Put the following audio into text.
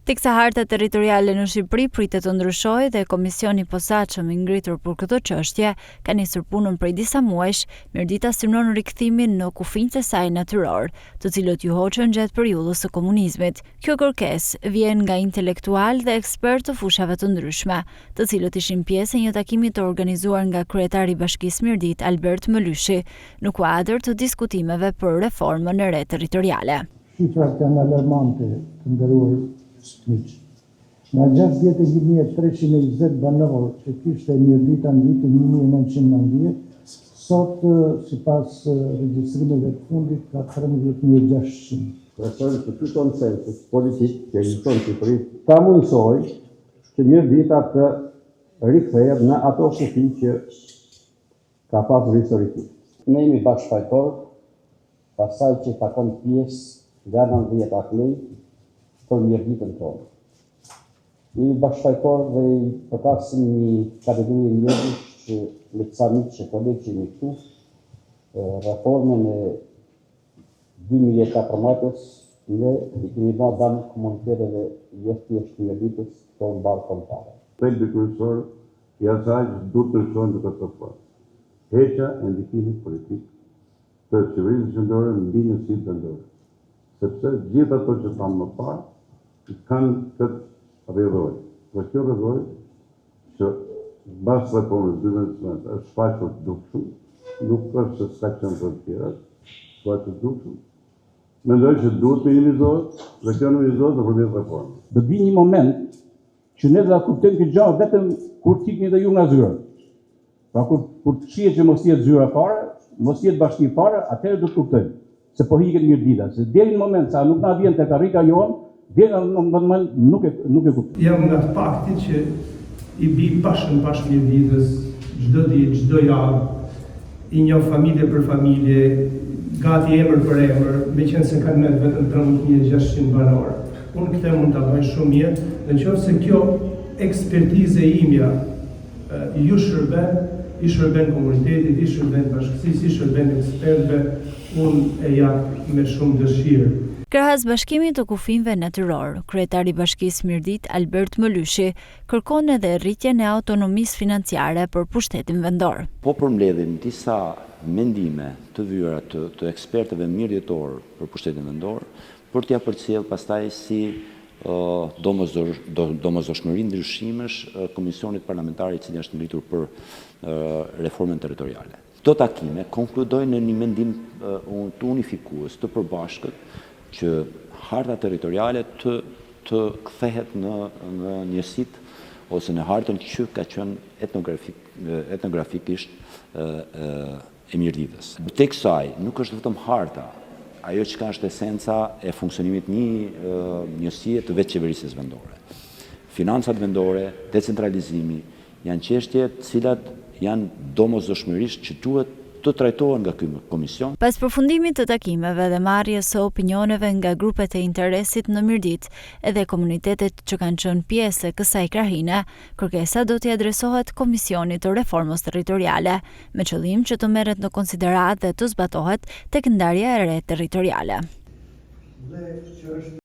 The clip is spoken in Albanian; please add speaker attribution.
Speaker 1: Teksa harta territoriale në Shqipëri pritet të ndryshojë dhe komisioni i posaçëm i ngritur për këtë çështje ka nisur punën prej disa muajsh, Mirdita synon rikthimin në kufinjtë e saj natyror, të cilët ju hoqën gjatë periudhës së komunizmit. Kjo kërkesë vjen nga intelektual dhe ekspertë të fushave të ndryshme, të cilët ishin pjesë e një takimi të organizuar nga kryetari i Bashkisë Mirdit Albert Mëlyshi, në kuadër të diskutimeve për reformën e re territoriale.
Speaker 2: Shifrat janë alarmante, të nderuar miq. Nga 60.320 banor që kishte Mirdita në vitin 1990, sot, sipas regjistrimeve të fundit, ka 13.600.
Speaker 3: Besoj që ky konsensus politik që ekziston në Shqipëri ta mundsoj që Mirdita të rikthehet në ato kufi që ka pasur historikisht.
Speaker 4: Ne jemi bashkëfajtor, pasaj që takon pjesë nga 90 aklej për Mirditën tonë. Jemi bashkëfajtor dhe i përkasim një kategori njerëzish që lehtësamit që kolegë që jemi këtu, reformën e 2014 ne i kemi bërë danë komuniteteve jo thjesht Mirditës tonë barë kontare.
Speaker 5: Thelbi kryesor i asaj që duhet të ndryshojnë të katastrofat. Heqja e ndikimit politik të qeverisë qendrore mbi njësitë vendore. Sepse gjithë ato që thamë më parë kanë këtë rrjedhoj. Dhe kjo rrjedhoj që mbas reformës 2019 është shfaqur dukshëm, nuk është se s'ka qenë për të tjera, shfaqur dukshëm. Mendoj që duhet minimizohet dhe kjo minimizohet nëpërmjet reformës.
Speaker 6: Do vi një moment që ne do ta kuptojmë këtë gjë vetëm kur tikni dhe ju nga zyra. Pra kur të shihet që mos jetë zyra fare, mos jetë bashki fare, atëherë do të kuptojmë se po hiqet Mirdita. Se deri në moment sa nuk na vjen tek karrika jon, deri në moment nuk e kuptoj.
Speaker 2: Jam nga të paktit që i bi bashkë Mirditës çdo ditë, çdo javë, i njoh familje për familje, gati emër për emër, meqense kanë merr vetëm 13.600 banor. Unë këtë mund ta bëj shumë mirë, dhe nëse kjo ekspertizë imja ju shërben, i shërben komunitetit, i shërben bashkësisë, i shërben ekspertëve, unë e jap me shumë dëshirë.
Speaker 1: Krahas bashkimit të kufinjve natyror, kryetari i Bashkisë Mirdit Albert Mëlyshi kërkon edhe rritjen e autonomisë financiare për pushtetin vendor.
Speaker 7: Po përmbledhin disa mendime të vyera të ekspertëve mirëdhëtor për pushtetin vendor, për t'ia përcjell pastaj si domosdoshmëri ndryshimesh Komisionit Parlamentar i cili është ngritur për reformën territoriale. Këto takime konkludojnë në një mendim të unifikues, të përbashkët, që harta territoriale të kthehet në njësitë ose në hartën që ka qenë etnografikisht e Mirditës. Tek kësaj nuk është vetëm harta, ajo që ka është esenca e funksionimit një njësie të vetë qeverisjes vendore. Financat vendore, decentralizimi, janë çështje të cilat janë domosdoshmërisht që duhet të trajtohen nga ky komision.
Speaker 1: Pas përfundimit të takimeve dhe marrjes së opinioneve nga grupet e interesit në Mirdit edhe komunitetet që kanë qenë pjesë e kësaj krahine, kërkesa do t'i adresohet Komisionit të Reformës Territoriale, me qëllim që të merret në konsiderat dhe të zbatohet tek ndarja e re territoriale.